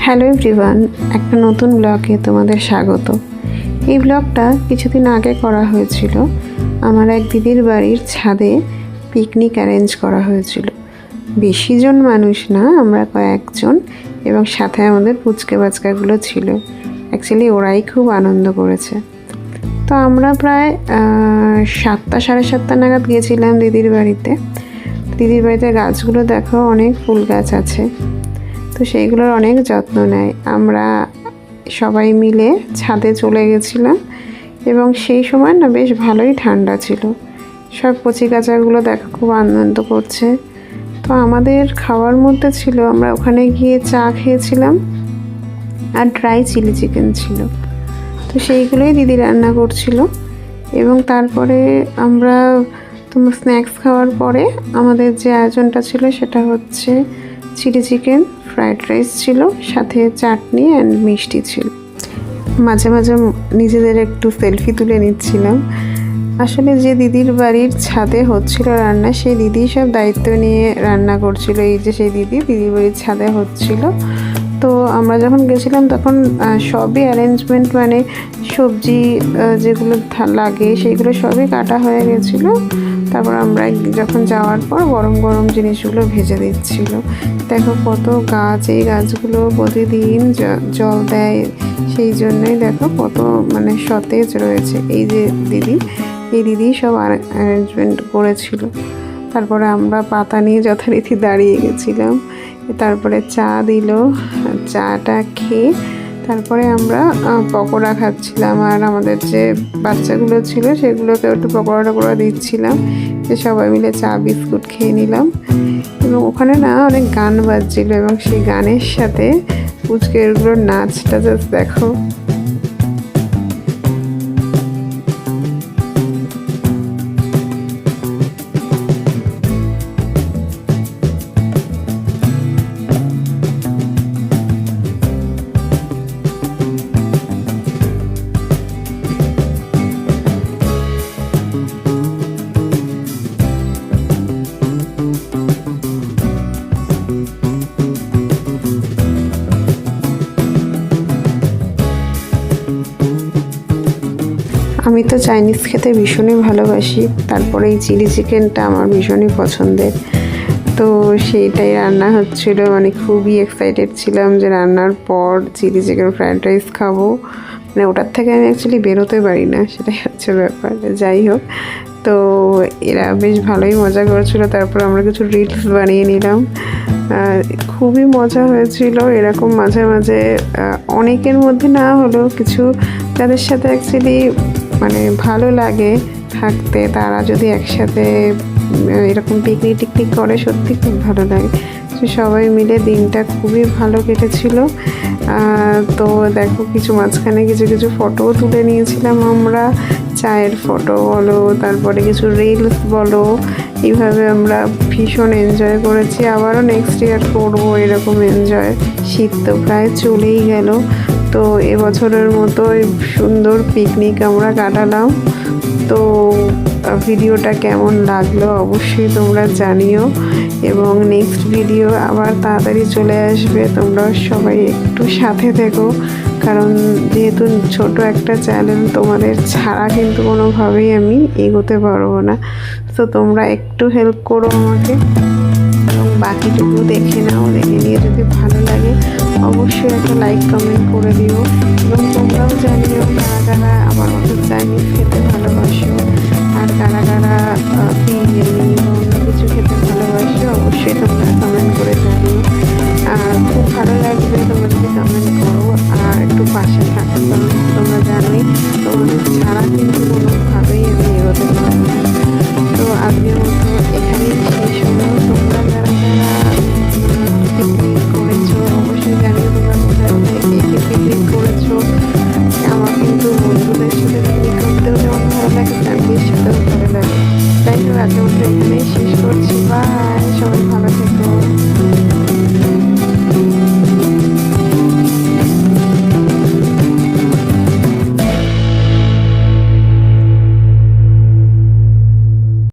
Hello everyone, একটা নতুন ব্লগে তোমাদের স্বাগত। এই ব্লগটা কিছুদিন আগে করা হয়েছিল। আমার এক দিদির বাড়ির ছাদে পিকনিক অ্যারেঞ্জ করা হয়েছিল। বেশিজন মানুষ না, আমরা কয়েকজন, এবং সাথে আমাদের পুচকে বাচ্চাগুলো ছিল। অ্যাকচুয়ালি ওরাই খুব আনন্দ করেছে। তো আমরা প্রায় 7টা সাড়ে 7টা নাগাদ গিয়েছিলাম দিদির বাড়িতে। দিদির বাড়িতে গাছগুলো দেখো, অনেক ফুল গাছ আছে, তো সেইগুলোর অনেক যত্ন নেয়। আমরা সবাই মিলে ছাদে চলে গেছিলাম এবং সেই সময় না বেশ ভালোই ঠান্ডা ছিল। সব কচি কাচাগুলো দেখো খুব আনন্দ করছে। তো আমাদের খাওয়ার মধ্যে ছিল, আমরা ওখানে গিয়ে চা খেয়েছিলাম আর ড্রাই চিলি চিকেন ছিল। তো সেইগুলোই দিদি রান্না করছিল। এবং তারপরে আমরা তোমার স্ন্যাক্স খাওয়ার পরে আমাদের যে আয়োজনটা ছিল সেটা হচ্ছে চিলি চিকেন, ফ্রাইড রাইস ছিল, সাথে চাটনি অ্যান্ড মিষ্টি ছিল। মাঝে মাঝে নিজেদের একটু সেলফি তুলে নিচ্ছিলাম। আসলে যে দিদির বাড়ির ছাদে হচ্ছিল রান্না, সেই দিদি সব দায়িত্ব নিয়ে রান্না করছিল। এই যে সেই দিদির বাড়ির ছাদে হচ্ছিল। তো আমরা যখন গেছিলাম তখন সবই অ্যারেঞ্জমেন্ট, মানে সবজি যেগুলো লাগে সেইগুলো সবই কাটা হয়ে গেছিলো। তারপর আমরা যখন যাওয়ার পর গরম গরম জিনিসগুলো ভেজে দিচ্ছিল। দেখো কত গাছ, এই গাছগুলো প্রতিদিন জল দেয়, সেই জন্যই দেখো কত মানে সতেজ রয়েছে। এই যে দিদি সব অ্যারেঞ্জমেন্ট করেছিল। তারপরে আমরা পাতা নিয়ে যথারীতি দাঁড়িয়ে গেছিলাম। তারপরে চা দিল, চাটা খেয়ে তারপরে আমরা পকোড়া খাচ্ছিলাম। আর আমাদের যে বাচ্চাগুলো ছিল সেগুলোকে একটু পকোড়া টকোড়া দিচ্ছিলাম, যে সবাই মিলে চা বিস্কুট খেয়ে নিলাম। এবং ওখানে না অনেক গান বাজছিল, এবং সেই গানের সাথে পুচকেগুলোর নাচটা জাস্ট দেখো। আমি তো চাইনিজ খেতে ভীষণই ভালোবাসি। তারপরে এই চিলি চিকেনটা আমার ভীষণই পছন্দের। তো সেইটাই রান্না হচ্ছিল, মানে খুবই এক্সাইটেড ছিলাম যে রান্নার পর চিলি চিকেন ফ্রাইড রাইস খাবো। মানে ওটার থেকে আমি অ্যাকচুয়ালি বেরোতে পারি না, সেটাই হচ্ছে ব্যাপার। যাই হোক, তো এরা বেশ ভালোই মজা করছিল। তারপর আমরা কিছু রিলস বানিয়ে নিলাম। খুবই মজা হয়েছিল। এরকম মাঝে মাঝে অনেকের মধ্যে না হলেও কিছু যাদের সাথে অ্যাকচুয়ালি মানে ভালো লাগে থাকতে, তারা যদি একসাথে এরকম পিকনিক করে সত্যি খুব ভালো লাগে। তো সবাই মিলে দিনটা খুবই ভালো কেটেছিল। তো দেখো কিছু মাঝখানে কিছু ফটোও তুলে নিয়েছিলাম আমরা, চায়ের ফটো বলো, তারপরে কিছু রিলস বলো। এইভাবে আমরা ভীষণ এনজয় করেছি। আবারও নেক্সট ইয়ার করবো এরকম এনজয়। শীত তো প্রায় চলেই গেল। তো এবছরের মতো সুন্দর পিকনিক আমরা কাটালাম। তো ভিডিওটা কেমন লাগলো অবশ্যই তোমরা জানিও, এবং নেক্সট ভিডিও আবার তাড়াতাড়ি চলে আসবে। তোমরা সবাই একটু সাথে থেকো, কারণ যেহেতু ছোট একটা চ্যানেল, তোমাদের ছাড়া কিন্তু কোনোভাবেই আমি এগোতে পারবো না। তো তোমরা একটু হেল্প করো আমাকে, এবং বাকিটুকু দেখে নাও। দেখে নিয়ে যদি ভালো লাগে অবশ্যই একটা লাইক কমেন্ট করে দিও। এবং তোমরাও জানিও কারা কারা আমার মতো চাইনিজ খেতে ভালোবাসো, আর কারা কারা বিরিয়ানি বা অন্য কিছু খেতে ভালোবাসো। অবশ্যই তোমরা কমেন্ট করে জানিও। খুব ভালো লাগবে তোমরা যদি কমেন্ট করো আর একটু পাশে থাকো, কারণ তোমরা জানোই তোমাদের ছাড়া কিন্তু কোনো